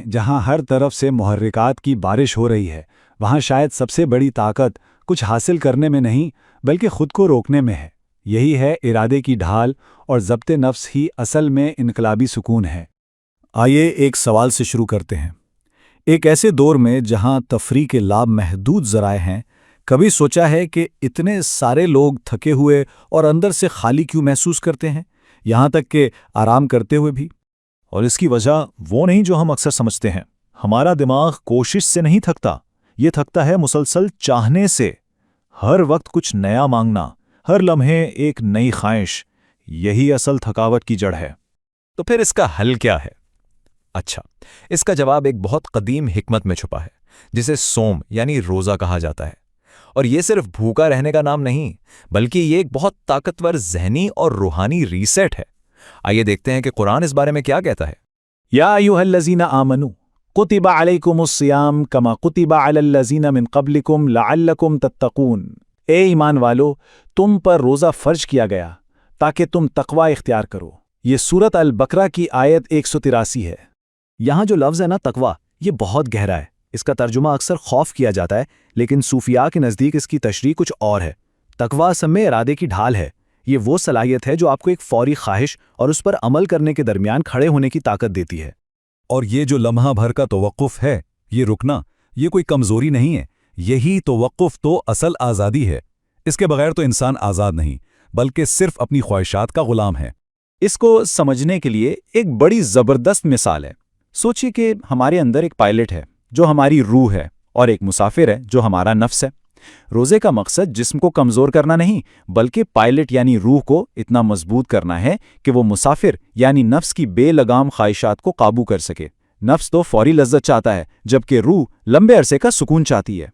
میں جہاں ہر طرف سے محرکات کی بارش ہو رہی ہے، وہاں شاید سب سے بڑی طاقت کچھ حاصل کرنے میں نہیں بلکہ خود کو روکنے میں ہے۔ یہی ہے ارادے کی ڈھال، اور ضبط نفس ہی اصل میں انقلابی سکون ہے۔ آئیے ایک سوال سے شروع کرتے ہیں۔ ایک ایسے دور میں جہاں تفریح کے لاب محدود ذرائع ہیں، کبھی سوچا ہے کہ اتنے سارے لوگ تھکے ہوئے اور اندر سے خالی کیوں محسوس کرتے ہیں، یہاں تک کہ آرام کرتے ہوئے بھی؟ اور اس کی وجہ وہ نہیں جو ہم اکثر سمجھتے ہیں۔ ہمارا دماغ کوشش سے نہیں تھکتا، یہ تھکتا ہے مسلسل چاہنے سے۔ ہر وقت کچھ نیا مانگنا، ہر لمحے ایک نئی خواہش، یہی اصل تھکاوٹ کی جڑ ہے۔ تو پھر اس کا حل کیا ہے؟ اچھا، اس کا جواب ایک بہت قدیم حکمت میں چھپا ہے، جسے سوم یعنی روزہ کہا جاتا ہے۔ اور یہ صرف بھوکا رہنے کا نام نہیں، بلکہ یہ ایک بہت طاقتور ذہنی اور روحانی ریسیٹ ہے۔ آئیے دیکھتے ہیں کہ قرآن اس بارے میں کیا کہتا ہے۔ یا ایھا الذین آمنوا کتب علیکم الصیام کما کتب علی الذین من قبلکم لعلکم تتقون۔ اے ایمان والو، تم پر روزہ فرض کیا گیا تاکہ تم تقوی اختیار کرو۔ یہ سورۃ البقرہ کی آیت 183 ہے۔ یہاں جو لفظ ہے نا تقویٰ، یہ بہت گہرا ہے۔ اس کا ترجمہ اکثر خوف کیا جاتا ہے، لیکن صوفیاء کے نزدیک اس کی تشریح کچھ اور ہے۔ تقویٰ اصل میں ارادے کی ڈھال ہے۔ یہ وہ صلاحیت ہے جو آپ کو ایک فوری خواہش اور اس پر عمل کرنے کے درمیان کھڑے ہونے کی طاقت دیتی ہے۔ اور یہ جو لمحہ بھر کا توقف ہے، یہ رکنا، یہ کوئی کمزوری نہیں ہے، یہی توقف تو اصل آزادی ہے۔ اس کے بغیر تو انسان آزاد نہیں، بلکہ صرف اپنی خواہشات کا غلام ہے۔ اس کو سمجھنے کے لیے ایک بڑی زبردست مثال ہے۔ سوچئے کہ ہمارے اندر ایک پائلٹ ہے جو ہماری روح ہے، اور ایک مسافر ہے جو ہمارا نفس ہے۔ روزے کا مقصد جسم کو کمزور کرنا نہیں، بلکہ پائلٹ یعنی روح کو اتنا مضبوط کرنا ہے کہ وہ مسافر یعنی نفس کی بے لگام خواہشات کو قابو کر سکے۔ نفس تو فوری لذت چاہتا ہے، جبکہ روح لمبے عرصے کا سکون چاہتی ہے۔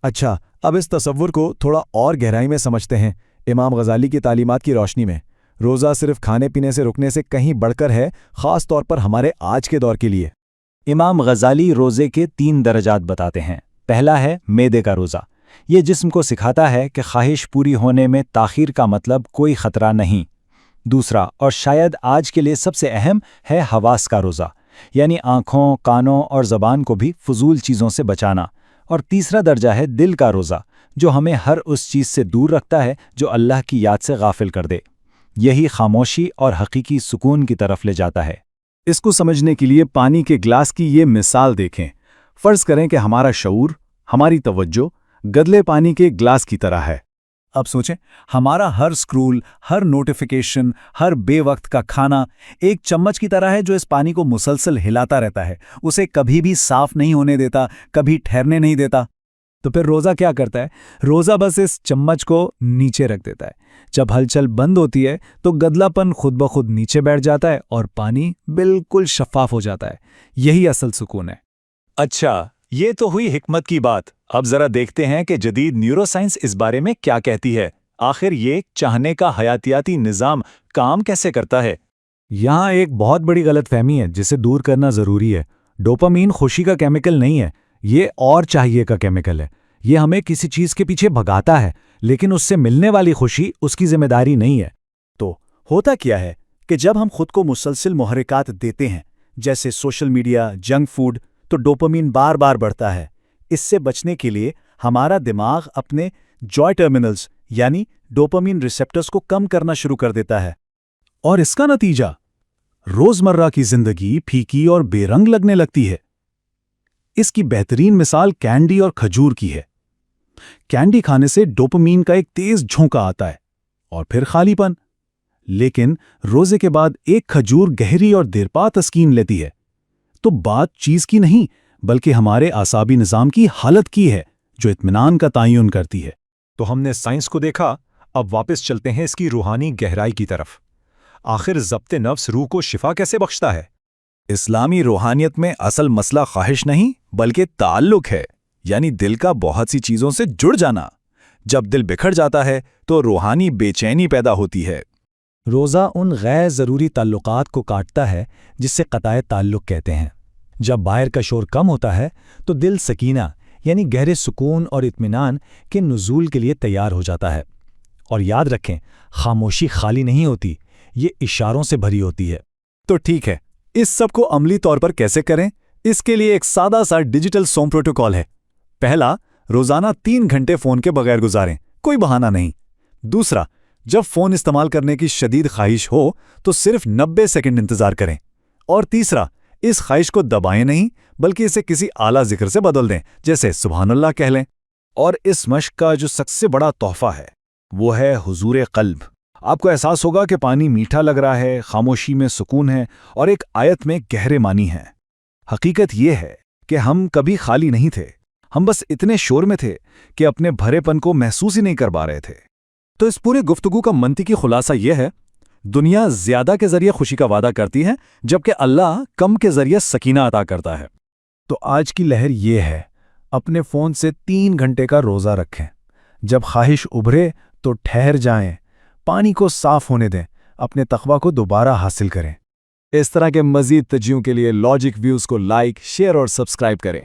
اچھا، اب اس تصور کو تھوڑا اور گہرائی میں سمجھتے ہیں۔ امام غزالی کی تعلیمات کی روشنی میں روزہ صرف کھانے پینے سے رکنے سے کہیں بڑھ کر ہے، خاص طور پر ہمارے آج کے دور کے لیے۔ امام غزالی روزے کے 3 درجات بتاتے ہیں۔ پہلا ہے معدے کا روزہ۔ یہ جسم کو سکھاتا ہے کہ خواہش پوری ہونے میں تاخیر کا مطلب کوئی خطرہ نہیں۔ دوسرا، اور شاید آج کے لیے سب سے اہم، ہے حواس کا روزہ، یعنی آنکھوں، کانوں اور زبان کو بھی فضول چیزوں سے بچانا۔ اور تیسرا درجہ ہے دل کا روزہ، جو ہمیں ہر اس چیز سے دور رکھتا ہے جو اللہ کی یاد سے غافل کر دے۔ یہی خاموشی اور حقیقی سکون کی طرف لے جاتا ہے۔ اس کو سمجھنے کے لیے پانی کے گلاس کی یہ مثال دیکھیں۔ فرض کریں کہ ہمارا شعور، ہماری توجہ گدلے پانی کے گلاس کی طرح ہے۔ اب سوچیں، ہمارا ہر سکرول، ہر نوٹیفیکیشن، ہر بے وقت کا کھانا ایک چمچ کی طرح ہے جو اس پانی کو مسلسل ہلاتا رہتا ہے، اسے کبھی بھی صاف نہیں ہونے دیتا، کبھی ٹھہرنے نہیں دیتا۔ تو پھر روزہ کیا کرتا ہے؟ روزہ بس اس چمچ کو نیچے رکھ دیتا ہے۔ جب ہلچل بند ہوتی ہے تو گدلا پن خود بخود نیچے بیٹھ جاتا ہے اور پانی بالکل شفاف ہو جاتا ہے۔ یہی اصل سکون ہے۔ اچھا، یہ تو ہوئی حکمت کی بات۔ اب ذرا دیکھتے ہیں کہ جدید نیورو سائنس اس بارے میں کیا کہتی ہے۔ آخر یہ چاہنے کا حیاتیاتی نظام کام کیسے کرتا ہے؟ یہاں ایک بہت بڑی غلط فہمی ہے جسے دور کرنا ضروری ہے۔ ڈوپامین خوشی کا کیمیکل نہیں ہے، یہ اور چاہیے کا کیمیکل ہے۔ یہ ہمیں کسی چیز کے پیچھے بھگاتا ہے، لیکن اس سے ملنے والی خوشی اس کی ذمہ داری نہیں ہے۔ تو ہوتا کیا ہے کہ جب ہم خود کو مسلسل محرکات دیتے ہیں، جیسے سوشل میڈیا، جنک فوڈ، تو ڈوپامین بار بار بڑھتا ہے۔ اس سے بچنے کے لیے ہمارا دماغ اپنے جوائے ٹرمینلز یعنی ڈوپامین ریسیپٹرز کو کم کرنا شروع کر دیتا ہے۔ اور اس کا نتیجہ روزمرہ کی زندگی پھیکی اور بے رنگ لگنے لگتی ہے۔ اس کی بہترین مثال کینڈی اور کھجور کی ہے۔ کینڈی کھانے سے ڈوپامین کا ایک تیز جھونکا آتا ہے اور پھر خالی پن، لیکن روزے کے بعد ایک کھجور گہری اور دیرپا تسکین لیتی ہے۔ تو بات چیز کی نہیں بلکہ ہمارے اعصابی نظام کی حالت کی ہے جو اطمینان کا تعین کرتی ہے۔ تو ہم نے سائنس کو دیکھا، اب واپس چلتے ہیں اس کی روحانی گہرائی کی طرف۔ آخر ضبط نفس روح کو شفا کیسے بخشتا ہے؟ اسلامی روحانیت میں اصل مسئلہ خواہش نہیں بلکہ تعلق ہے، یعنی دل کا بہت سی چیزوں سے جڑ جانا۔ جب دل بکھر جاتا ہے تو روحانی بے چینی پیدا ہوتی ہے۔ روزہ ان غیر ضروری تعلقات کو کاٹتا ہے جس سے قطع تعلق کہتے ہیں۔ جب باہر کا شور کم ہوتا ہے تو دل سکینہ یعنی گہرے سکون اور اطمینان کے نزول کے لیے تیار ہو جاتا ہے۔ اور یاد رکھیں، خاموشی خالی نہیں ہوتی، یہ اشاروں سے بھری ہوتی ہے۔ تو ٹھیک ہے، اس سب کو عملی طور پر کیسے کریں؟ اس کے لیے ایک سادہ سا ڈیجیٹل سوم پروٹوکول ہے۔ پہلا، روزانہ 3 گھنٹے فون کے بغیر گزاریں، کوئی بہانہ نہیں۔ دوسرا، جب فون استعمال کرنے کی شدید خواہش ہو تو صرف 90 سیکنڈ انتظار کریں۔ اور تیسرا، اس خواہش کو دبائیں نہیں بلکہ اسے کسی اعلیٰ ذکر سے بدل دیں، جیسے سبحان اللہ کہہ لیں۔ اور اس مشق کا جو سب سے بڑا تحفہ ہے وہ ہے حضور قلب۔ آپ کو احساس ہوگا کہ پانی میٹھا لگ رہا ہے، خاموشی میں سکون ہے اور ایک آیت میں گہرے معنی ہیں۔ حقیقت یہ ہے کہ ہم کبھی خالی نہیں تھے، ہم بس اتنے شور میں تھے کہ اپنے بھرے پن کو محسوس ہی نہیں کر پا رہے تھے۔ تو اس پورے گفتگو کا منطقی خلاصہ یہ ہے، دنیا زیادہ کے ذریعے خوشی کا وعدہ کرتی ہے جبکہ اللہ کم کے ذریعے سکینہ عطا کرتا ہے۔ تو آج کی لہر یہ ہے، اپنے فون سے 3 گھنٹے کا روزہ رکھیں، جب خواہش ابھرے تو ٹھہر جائیں، پانی کو صاف ہونے دیں، اپنے تقویٰ کو دوبارہ حاصل کریں۔ اس طرح کے مزید تجزیوں کے لیے لاجک ویوز کو لائک، شیئر اور سبسکرائب کریں۔